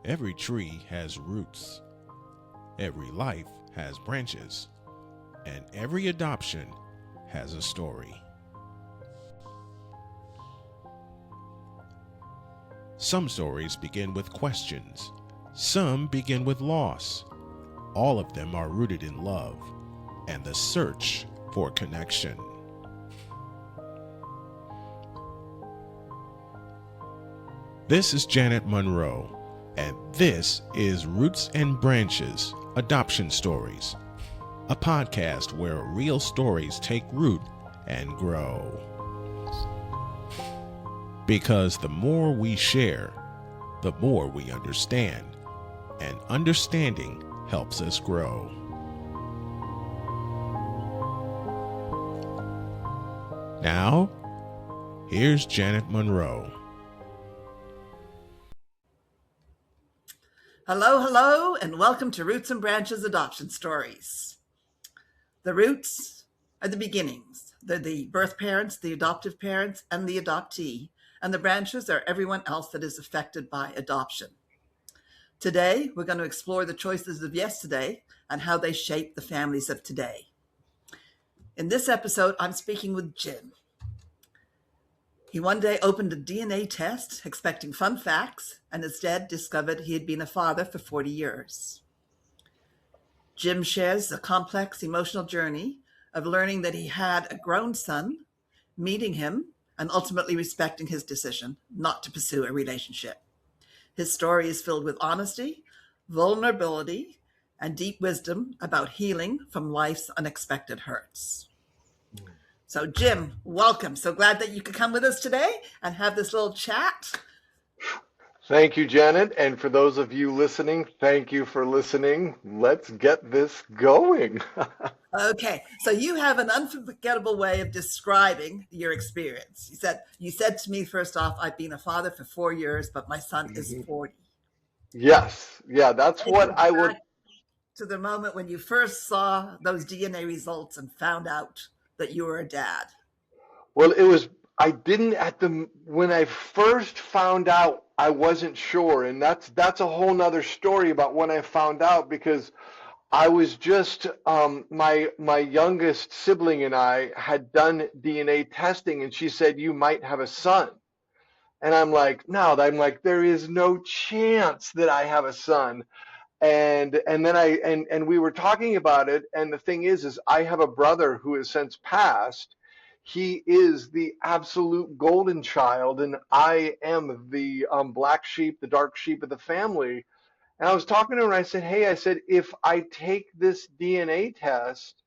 Every tree has roots, every life has branches, and every adoption has a story. Some stories begin with questions, some begin with loss. All of them are rooted in love and the search for connection. This is Janet Monroe, and this is Roots and Branches Adoption Stories, a podcast where real stories take root and grow. Because the more we share, the more we understand, and understanding helps us grow. Now, here's Janet Monroe. Hello, hello, and welcome to Roots and Branches Adoption Stories. The roots are the beginnings. They're the birth parents, the adoptive parents, and the adoptee. And the branches are everyone else that is affected by adoption. Today, we're going to explore the choices of yesterday and how they shape the families of today. In this episode, I'm speaking with Jim. He one day opened a DNA test expecting fun facts and instead discovered he had been a father for 40 years. Jim shares a complex emotional journey of learning that he had a grown son, meeting him, and ultimately respecting his decision not to pursue a relationship. His story is filled with honesty, vulnerability, and deep wisdom about healing from life's unexpected hurts. So Jim, welcome. So glad that you could come with us today and have this little chat. Thank you, Janet. And for those of you listening, thank you for listening. Let's get this going. Okay, so you have an unforgettable way of describing your experience. You said to me, first off, I've been a father for 4 years, but my son is 40. Yes. Yeah, that's Take what me I would. back to the moment when you first saw those DNA results and found out that you were a dad. Well, I didn't when I first found out, I wasn't sure. And that's a whole nother story about when I found out, because I was just, my youngest sibling and I had done DNA testing, and she said, you might have a son. And I'm like, there is no chance that I have a son. And then and we were talking about it, and the thing is I have a brother who has since passed. He is the absolute golden child, and I am the black sheep, the dark sheep of the family. And I was talking to her, and I said, hey, if I take this DNA test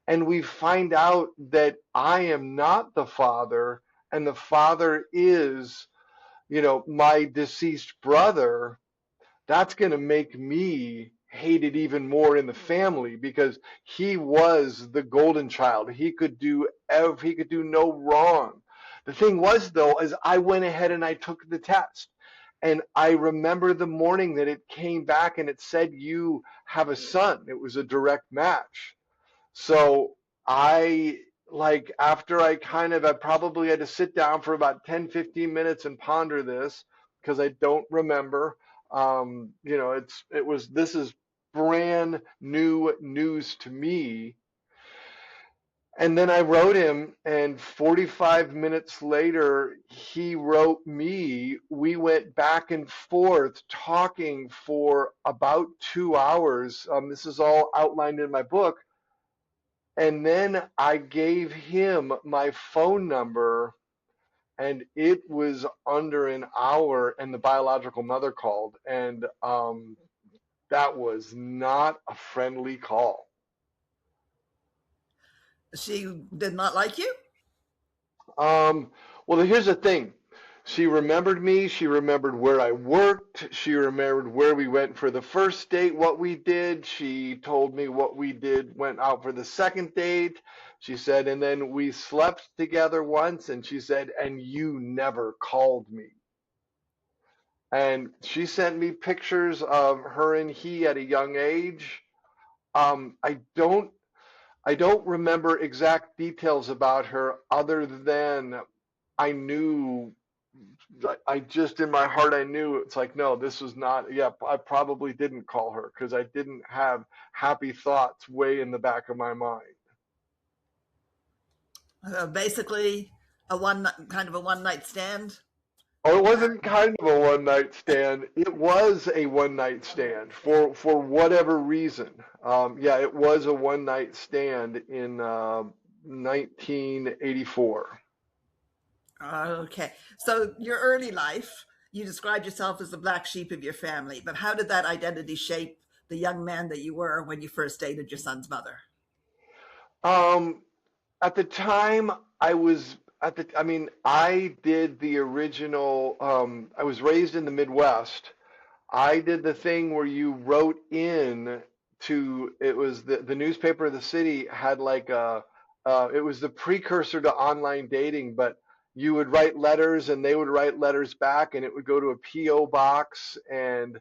and we find out that I am not the father and the father is, my deceased brother, that's going to make me hated even more in the family, because he was the golden child. He could do no wrong. The thing was, though, is I went ahead and I took the test, and I remember the morning that it came back and it said, you have a son. It was a direct match. So after I probably had to sit down for about 10-15 minutes and ponder this, because I don't remember. This is brand new news to me. And then I wrote him, and 45 minutes later, he wrote me. We went back and forth talking for about 2 hours. This is all outlined in my book. And then I gave him my phone number, and it was under an hour, and the biological mother called, and that was not a friendly call. She did not like you? Well, here's the thing. She remembered me. She remembered where I worked. She remembered where we went for the first date, what we did. She told me what we did, went out for the second date. She said, and then we slept together once, and she said, and you never called me. And she sent me pictures of her and he at a young age. I don't remember exact details about her, other than I knew I just in my heart I knew it's like, no, this was not. Yeah, I probably didn't call her because I didn't have happy thoughts way in the back of my mind. Basically, kind of a one night stand. Oh, it wasn't kind of a one night stand. It was a one night stand for whatever reason. Yeah, it was a one night stand in 1984. Okay. So your early life, you described yourself as the black sheep of your family, but how did that identity shape the young man that you were when you first dated your son's mother? Um, at the time, I was at the. I mean, I did the original. I was raised in the Midwest. I did the thing where you wrote in to. It was the newspaper of the city had like a. It was the precursor to online dating, but you would write letters and they would write letters back, and it would go to a PO box. And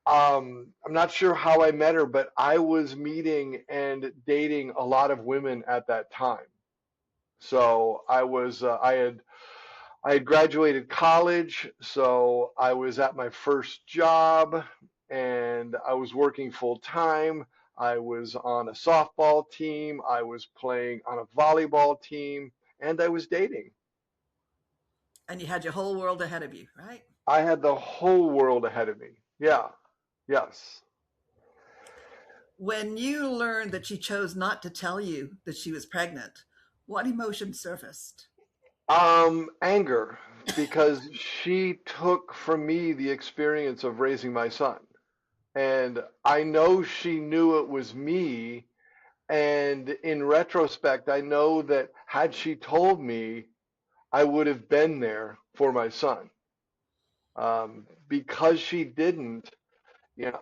I'm not sure how I met her, but I was meeting and dating a lot of women at that time. So I had graduated college, so I was at my first job and I was working full time. I was on a softball team, I was playing on a volleyball team, and I was dating. And you had your whole world ahead of you, right? I had the whole world ahead of me. Yeah, yes. When you learned that she chose not to tell you that she was pregnant, what emotion surfaced? Anger, because she took from me the experience of raising my son. And I know she knew it was me. And in retrospect, I know that had she told me, I would have been there for my son. Because she didn't,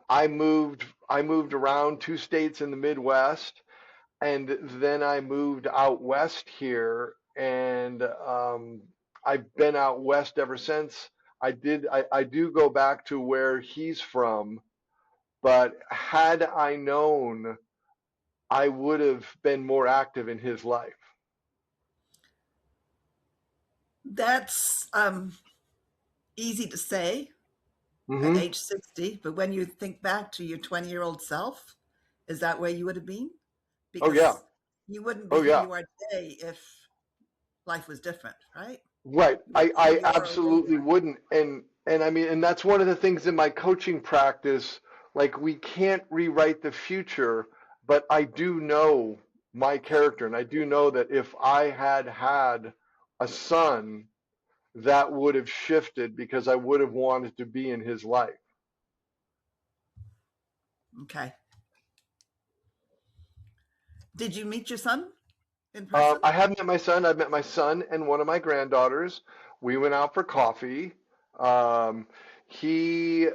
I moved around 2 states in the Midwest, and then I moved out west here, and I've been out west ever since. I do go back to where he's from, but had I known, I would have been more active in his life. That's easy to say at Hmm. age 60, but when you think back to your 20-year-old self, is that where you would have been? Oh yeah. Because you wouldn't be Oh who yeah. you are today if life was different, right? Right. You'd I, be who I you are absolutely later. wouldn't. And I mean, and that's one of the things in my coaching practice, like we can't rewrite the future, but I do know my character, and I do know that if I had had a son, that would have shifted because I would have wanted to be in his life. Okay. Did you meet your son in person? I have met my son. I've met my son and one of my granddaughters. We went out for coffee. Um, he,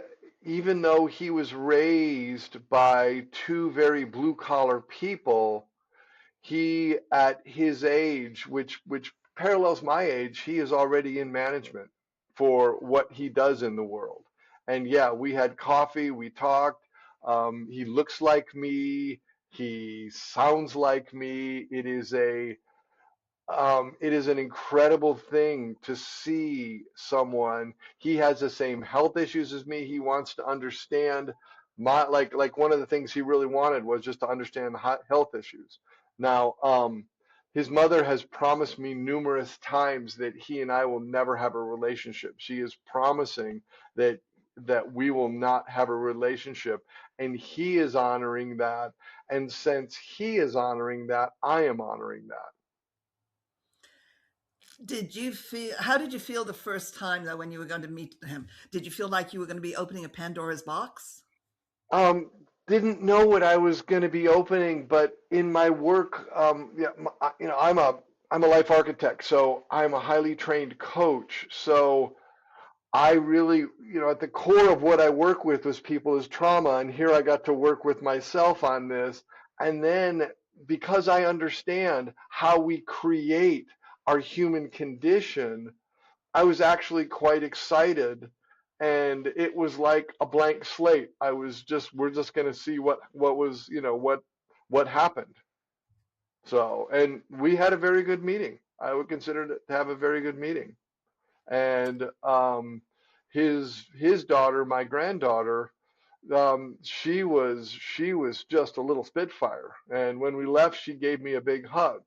even though he was raised by two very blue collar people, he, at his age, which parallels my age, he is already in management for what he does in the world. And yeah, we had coffee. We talked. He looks like me. He sounds like me. It is an incredible thing to see someone. He has the same health issues as me. He wants to understand my like one of the things he really wanted was just to understand the health issues. Now, his mother has promised me numerous times that he and I will never have a relationship. She is promising that we will not have a relationship, and he is honoring that. And since he is honoring that, I am honoring that. How did you feel the first time though when you were going to meet him? Did you feel like you were going to be opening a Pandora's box? Um, didn't know what I was going to be opening, but in my work, yeah, I'm a life architect, so I'm a highly trained coach. So I really, at the core of what I work with was people's trauma, and here I got to work with myself on this. And then because I understand how we create our human condition, I was actually quite excited, and it was like a blank slate. We're just going to see what was, what happened. So, and we had a very good meeting. I would consider it to have a very good meeting. And his daughter, my granddaughter, she was just a little spitfire. And when we left, she gave me a big hug.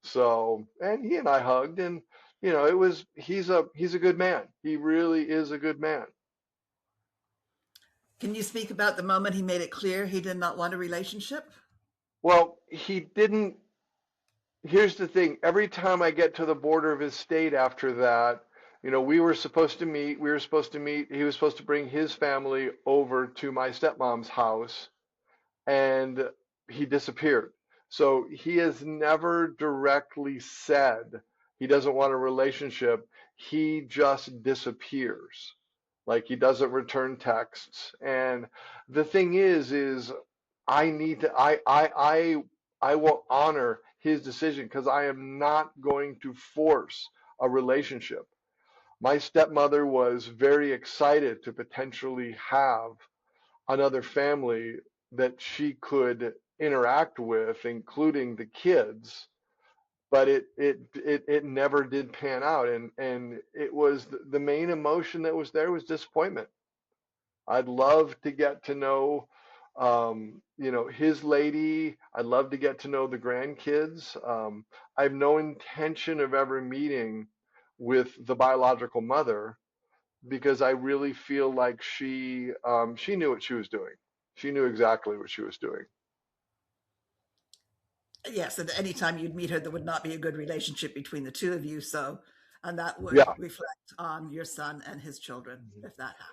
So, and he and I hugged, and it was he's a good man. He really is a good man. Can you speak about the moment he made it clear he did not want a relationship? Well, he didn't. Here's the thing. Every time I get to the border of his state after that, we were supposed to meet. We were supposed to meet. He was supposed to bring his family over to my stepmom's house, and he disappeared. So he has never directly said he doesn't want a relationship. He just disappears. Like, he doesn't return texts. And the thing is I need to I will honor his decision, because I am not going to force a relationship. My stepmother was very excited to potentially have another family that she could interact with, including the kids, but it never did pan out, and it was the main emotion that was there was disappointment. I'd love to get to know his lady. I'd love to get to know the grandkids. I have no intention of ever meeting with the biological mother, because I really feel like she knew what she was doing. She knew exactly what she was doing. Yes, and anytime you'd meet her, there would not be a good relationship between the two of you. So, and that would Yeah. reflect on your son and his children if that happened.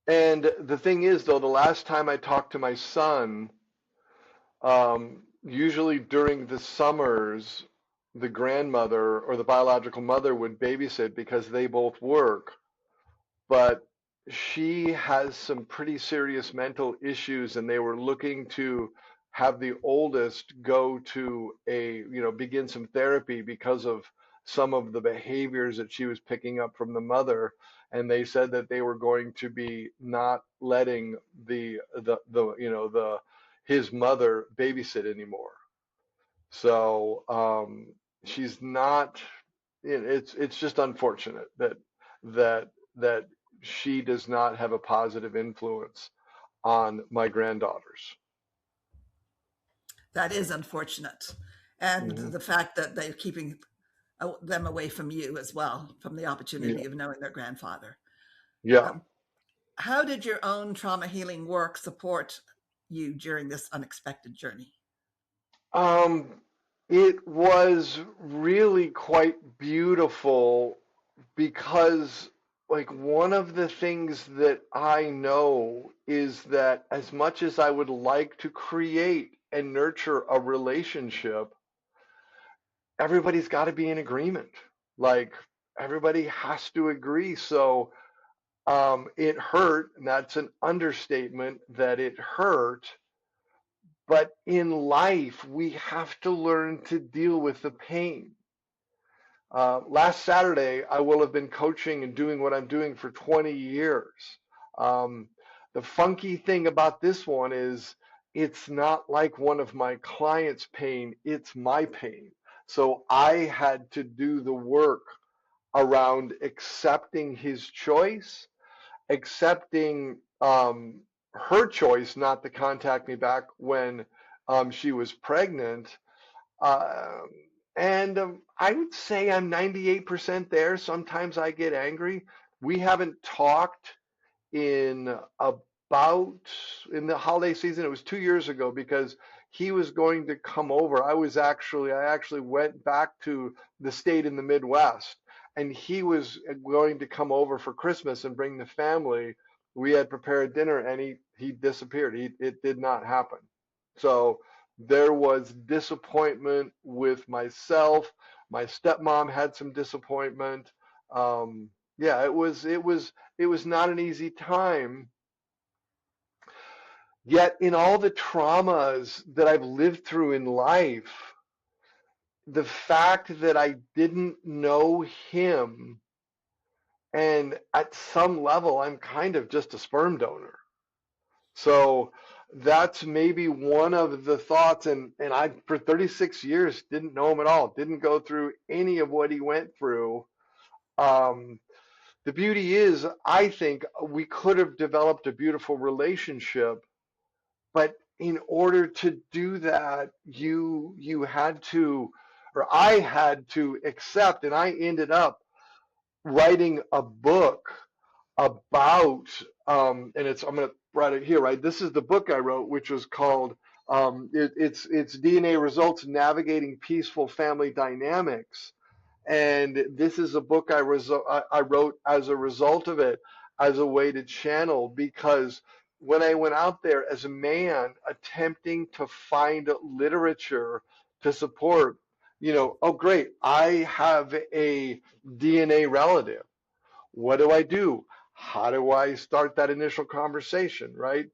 And the thing is, though, the last time I talked to my son, usually during the summers, the grandmother or the biological mother would babysit because they both work. But she has some pretty serious mental issues, and they were looking to have the oldest go to begin some therapy because of some of the behaviors that she was picking up from the mother. And they said that they were going to be not letting the his mother babysit anymore. So she's not. It's just unfortunate that she does not have a positive influence on my granddaughters. That is unfortunate. And Hmm. the fact that they're keeping them away from you as well, from the Yeah, opportunity of knowing their grandfather. yeah. Um, how did your own trauma healing work support you during this unexpected journey? Um, it was really quite beautiful, because, like, one of the things that I know is that as much as I would like to create and nurture a relationship, everybody's got to be in agreement. Like, everybody has to agree. So it hurt, and that's an understatement that it hurt. But in life, we have to learn to deal with the pain. Last Saturday, I will have been coaching and doing what I'm doing for 20 years. Um, the funky thing about this one is it's not like one of my clients' pain, it's my pain. So I had to do the work around accepting his choice, accepting her choice not to contact me back when she was pregnant. Um, and I would say I'm 98% there. Sometimes I get angry. We haven't talked in about in the holiday season. It was 2 years ago, because he was going to come over. I actually went back to the state in the Midwest, and he was going to come over for Christmas and bring the family. We had prepared dinner, and he disappeared. It did not happen. So there was disappointment with myself. My stepmom had some disappointment. Yeah, it was not an easy time. Yet in all the traumas that I've lived through in life, the fact that I didn't know him, and at some level I'm kind of just a sperm donor. So that's maybe one of the thoughts. And I, for 36 years, didn't know him at all, didn't go through any of what he went through. the beauty is, I think we could have developed a beautiful relationship, but in order to do that, you had to, or I had to accept, and I ended up writing a book about, and I'm going to write it here, right? This is the book I wrote, which was called, it's DNA Results Navigating Peaceful Family Dynamics. And this is a book I wrote as a result of it, as a way to channel, because when I went out there as a man attempting to find literature to support, oh great, I have a DNA relative. What do I do? How do I start that initial conversation, right?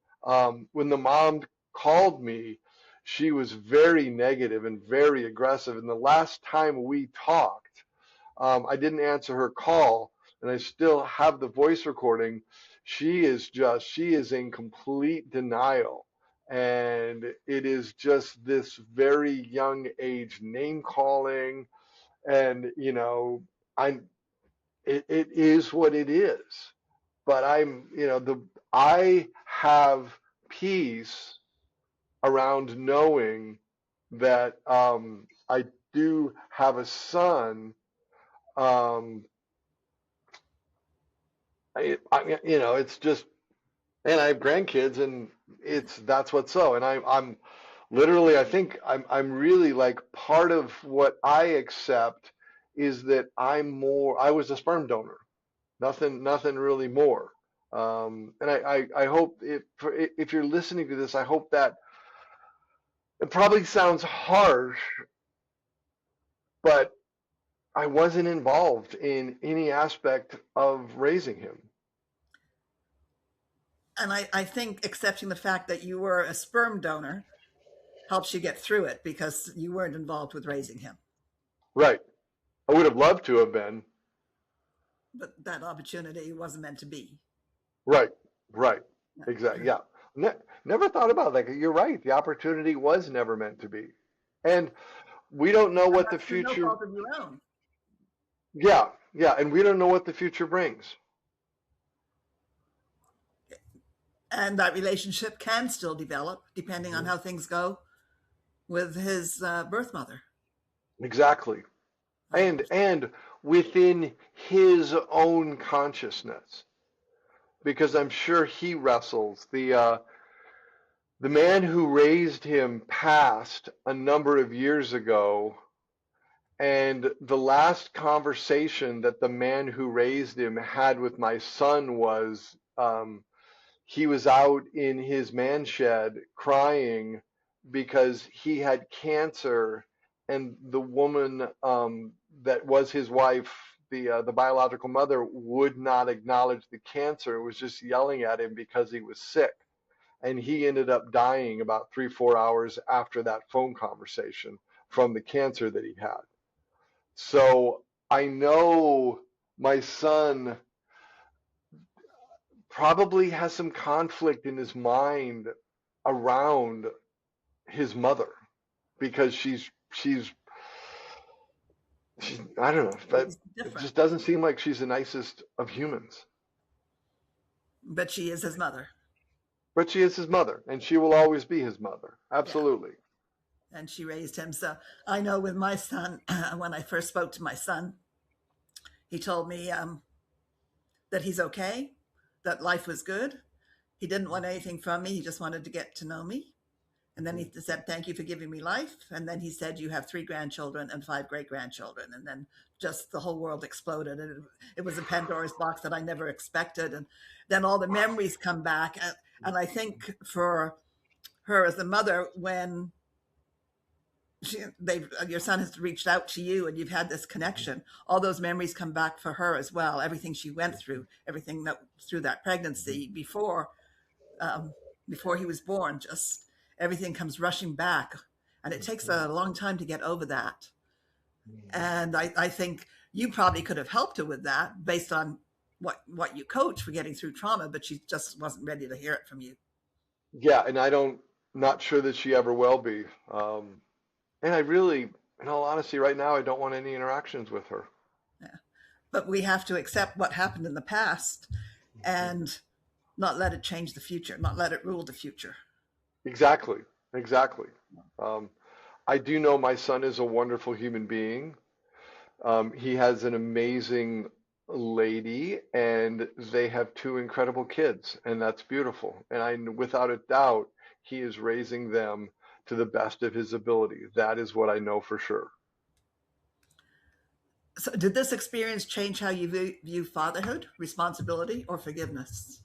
When the mom called me, she was very negative and very aggressive. And the last time we talked, I didn't answer her call, and I still have the voice recording. She is in complete denial. And it is just this very young age name calling. And, I'm, it is what it is. But I have peace around knowing that I do have a son. It's just, and I have grandkids, and that's what's so. And I'm literally, I think I'm really like, part of what I accept is that I was a sperm donor, nothing really more. And I hope if you're listening to this, I hope that it probably sounds harsh, but I wasn't involved in any aspect of raising him. And I think accepting the fact that you were a sperm donor helps you get through it because you weren't involved with raising him. Right. I would have loved to have been. But that opportunity wasn't meant to be. Right. Right. Exactly. Yeah. Never thought about that. You're right. The opportunity was never meant to be. And we don't know what the future. No fault of your own. Yeah. Yeah. And we don't know what the future brings. And that relationship can still develop depending on how things go with his birth mother. Exactly. And within his own consciousness, because I'm sure he wrestles. The man who raised him passed a number of years ago, and the last conversation that the man who raised him had with my son was, he was out in his man shed crying because he had cancer, and the woman that was his wife, the biological mother, would not acknowledge the cancer. It was just yelling at him because he was sick. And he ended up dying about 3-4 hours after that phone conversation from the cancer that he had. So I know my son probably has some conflict in his mind around his mother, because she's I don't know, but it just doesn't seem like she's the nicest of humans. But she is his mother. But she is his mother, and she will always be his mother. Absolutely. Yeah. And she raised him. So I know with my son, when I first spoke to my son, he told me that he's okay, that life was good. He didn't want anything from me. He just wanted to get to know me. And then he said, thank you for giving me life. And then he said, you have 3 grandchildren and 5 great-grandchildren. And then just the whole world exploded. And it was a Pandora's box that I never expected. And then all the memories come back. And I think for her as a mother, when your son has reached out to you and you've had this connection, all those memories come back for her as well. Everything she went through, everything that through that pregnancy before he was born, just everything comes rushing back, and it takes a long time to get over that. And I think you probably could have helped her with that based on what you coach for getting through trauma, but she just wasn't ready to hear it from you. Yeah, and not sure that she ever will be. And I really, in all honesty, right now, I don't want any interactions with her. Yeah. But we have to accept what happened in the past and not let it change the future, not let it rule the future. Exactly, exactly. I do know my son is a wonderful human being. He has an amazing lady, and they have two incredible kids, and that's beautiful. And without a doubt, he is raising them to the best of his ability. That is what I know for sure. So did this experience change how you view fatherhood, responsibility, or forgiveness?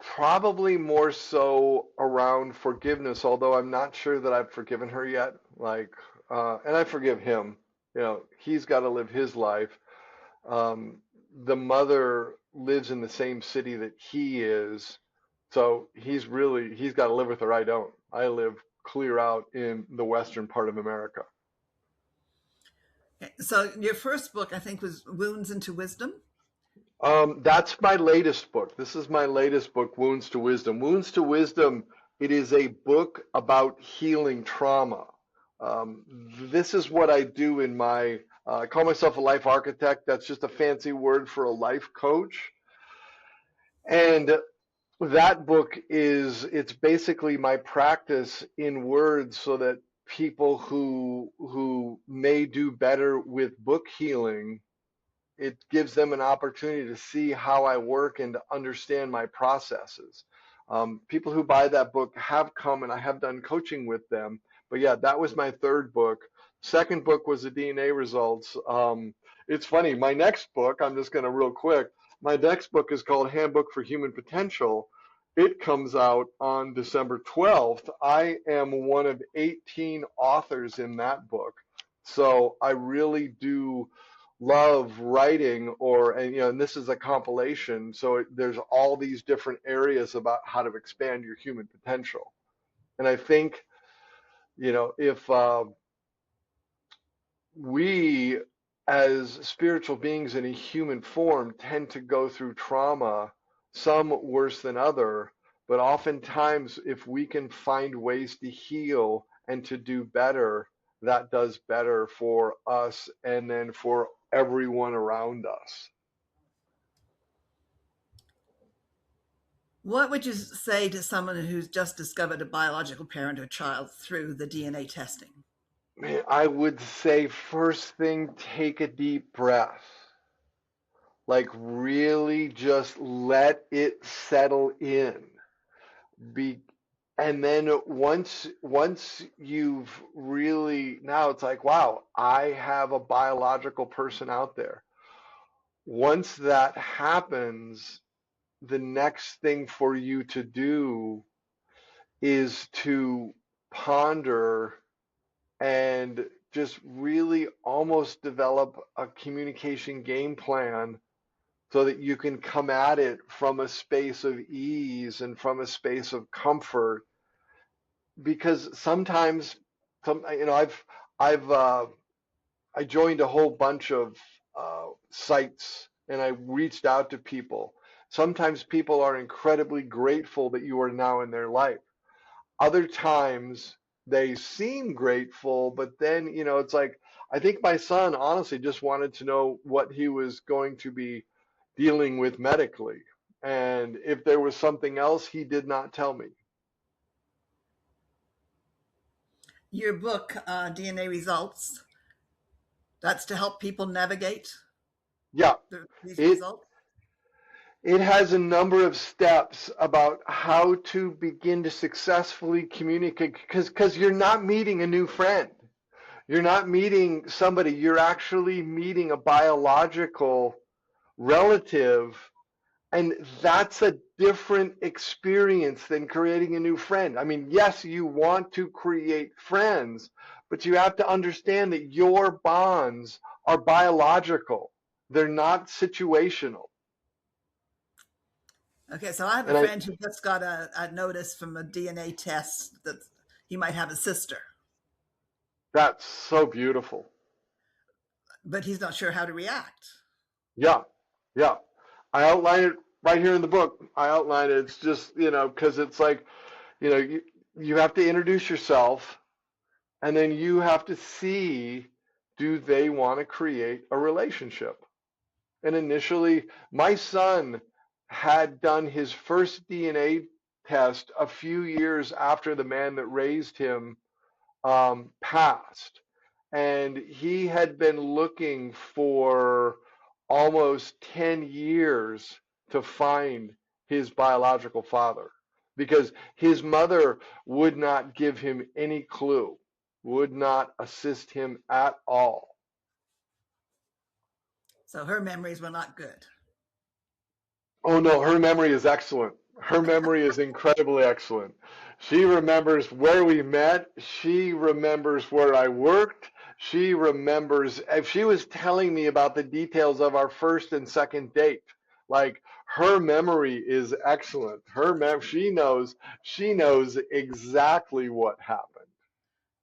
Probably more so around forgiveness, although I'm not sure that I've forgiven her yet. And I forgive him. He's got to live his life. Um, the mother lives in the same city that he is, so he's got to live with her. I don't. I live clear out in the western part of America. So your first book, I think, was Wounds into Wisdom. That's my latest book. This is my latest book, Wounds to Wisdom. Wounds to Wisdom, it is a book about healing trauma. This is what I do in my, I call myself a life architect. That's just a fancy word for a life coach. And that book it's basically my practice in words so that people who may do better with book healing, it gives them an opportunity to see how I work and to understand my processes. People who buy that book have come and I have done coaching with them. But yeah, that was my third book. Second book was the DNA results. It's funny, my next book, I'm just going to real quick, my next book is called Handbook for Human Potential. It comes out on December 12th. I am one of 18 authors in that book. So I really do love writing, and this is a compilation, so there's all these different areas about how to expand your human potential. And I think, if we as spiritual beings in a human form tend to go through trauma, some worse than other, but oftentimes if we can find ways to heal and to do better, that does better for us and then for everyone around us. What would you say to someone who's just discovered a biological parent or child through the DNA testing? I would say first thing, take a deep breath. Like really just let it settle in. And then once you've really, now it's like, wow, I have a biological person out there. Once that happens, the next thing for you to do is to ponder and just really almost develop a communication game plan so that you can come at it from a space of ease and from a space of comfort. Because sometimes, I joined a whole bunch of sites and I reached out to people. Sometimes people are incredibly grateful that you are now in their life. Other times they seem grateful, but then, it's like, I think my son honestly just wanted to know what he was going to be dealing with medically. And if there was something else, he did not tell me. Your book, DNA Results, that's to help people navigate Yeah, these it results? it has a number of steps about how to begin to successfully communicate, because you're not meeting a new friend. You're not meeting somebody, you're actually meeting a biological relative. And that's a different experience than creating a new friend. I mean, yes, you want to create friends, but you have to understand that your bonds are biological. They're not situational. Okay, so I have a And friend who just got a notice from a DNA test that he might have a sister, that's so beautiful. but he's not sure how to react. Yeah, yeah. I outline it right here in the book. I outline it. It's just, because it's like, you have to introduce yourself. And then you have to see, do they want to create a relationship? And initially, my son had done his first DNA test a few years after the man that raised him passed. And he had been looking for almost 10 years to find his biological father because his mother would not give him any clue, would not assist him at all. So her memories were not good. Oh no, her memory is excellent. Her memory is incredibly excellent. She remembers where we met. She remembers where I worked. She remembers if she was telling me about the details of our first and second date. Like her memory is excellent. She knows exactly what happened.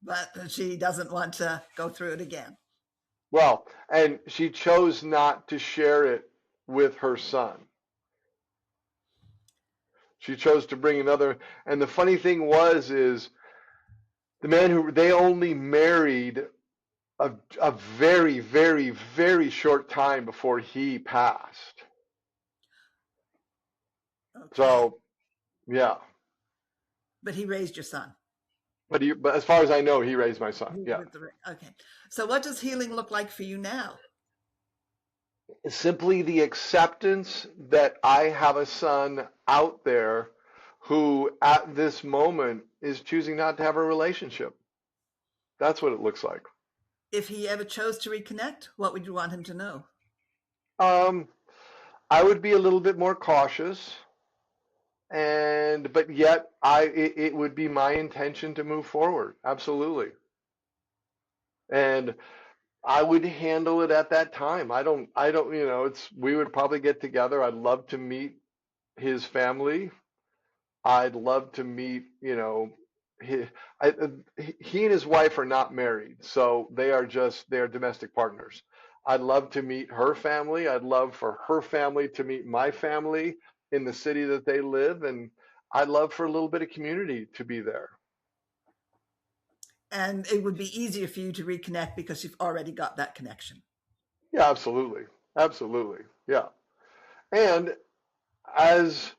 But she doesn't want to go through it again. Well, and she chose not to share it with her son. She chose to bring another. And the funny thing is the man who they only married a very, very, very short time before he passed. Okay. So, yeah. But he raised your son. But as far as I know, he raised my son. Yeah. Okay. So what does healing look like for you now? Simply the acceptance that I have a son out there who at this moment is choosing not to have a relationship. That's what it looks like. If he ever chose to reconnect, what would you want him to know? I would be a little bit more cautious, but yet it would be my intention to move forward. Absolutely. And I would handle it at that time. We would probably get together. I'd love to meet his family. I'd love to meet, he, he and his wife are not married, so they're domestic partners. I'd love to meet her family. I'd love for her family to meet my family in the city that they live, and I'd love for a little bit of community to be there. And it would be easier for you to reconnect because you've already got that connection. Yeah, absolutely. Absolutely. Yeah. And as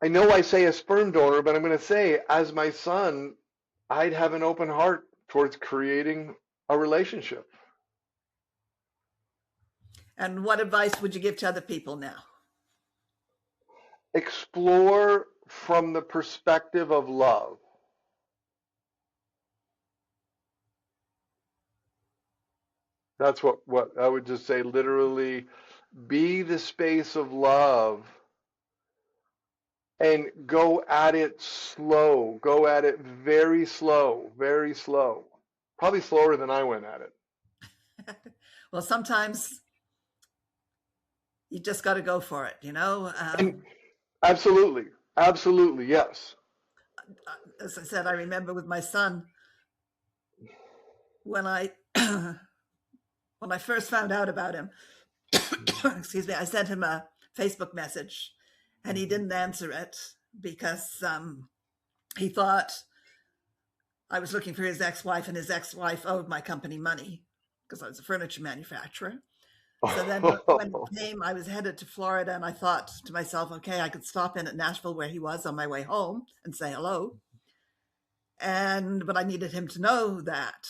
I know I say a sperm donor, but I'm going to say as my son, I'd have an open heart towards creating a relationship. And what advice would you give to other people now? Explore from the perspective of love. That's what I would just say, literally, be the space of love and go at it slow. Go at it very slow, very slow. Probably slower than I went at it. Well, sometimes you just got to go for it, Absolutely. Absolutely. Yes. As I said, I remember with my son, when I when I first found out about him, excuse me, I sent him a Facebook message and he didn't answer it because he thought I was looking for his ex-wife and his ex-wife owed my company money because I was a furniture manufacturer. So then when it came, I was headed to Florida and I thought to myself, okay, I could stop in at Nashville where he was on my way home and say hello. But I needed him to know that.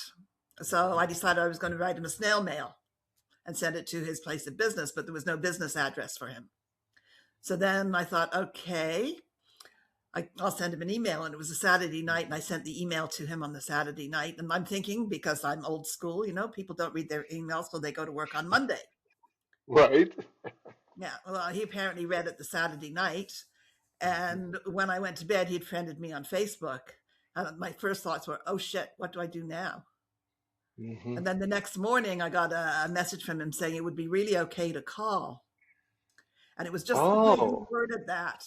So I decided I was going to write him a snail mail and send it to his place of business, but there was no business address for him. So then I thought, okay, I'll send him an email. And it was a Saturday night, and I sent the email to him on the Saturday night. And I'm thinking, because I'm old school, people don't read their emails till they go to work on Monday. Right. Yeah, well, he apparently read it the Saturday night. And when I went to bed, he'd friended me on Facebook. And my first thoughts were, oh shit, what do I do now? Mm-hmm. And then the next morning, I got a message from him saying it would be really okay to call. And it was just the way he worded that,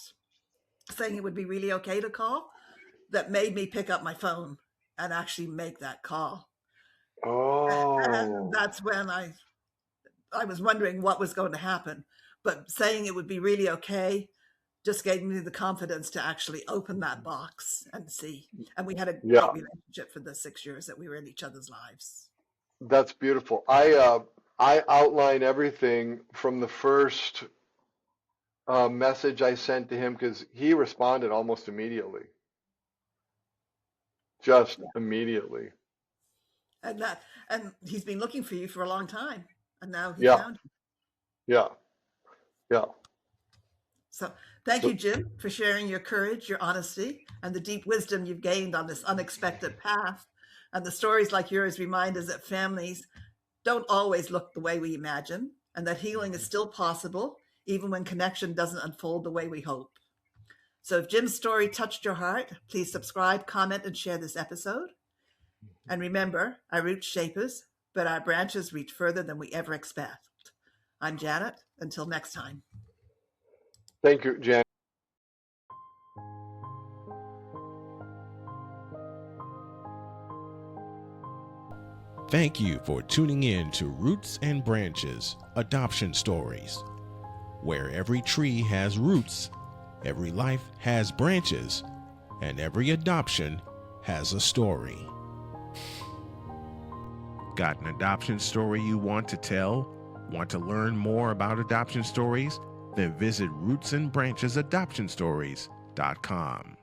saying it would be really okay to call, that made me pick up my phone and actually make that call. And that's when I was wondering what was going to happen. But saying it would be really okay just gave me the confidence to actually open that box and see. And we had a great relationship for the 6 years that we were in each other's lives. That's beautiful. I I outline everything from the first message I sent to him, because he responded almost immediately, just immediately. And he's been looking for you for a long time, and now he Yeah, found you. yeah, yeah. So thank So you, Jim, for sharing your courage, your honesty, and the deep wisdom you've gained on this unexpected path. And the stories like yours remind us that families don't always look the way we imagine, and that healing is still possible, even when connection doesn't unfold the way we hope. So if Jim's story touched your heart, please subscribe, comment, and share this episode. And remember, our roots shape us, but our branches reach further than we ever expect. I'm Janet. Until next time. thank you, Jan. Thank you for tuning in to Roots and Branches Adoption Stories, where every tree has roots, every life has branches, and every adoption has a story. Got an adoption story you want to tell? Want to learn more about adoption stories? Then visit rootsandbranchesadoptionstories.com.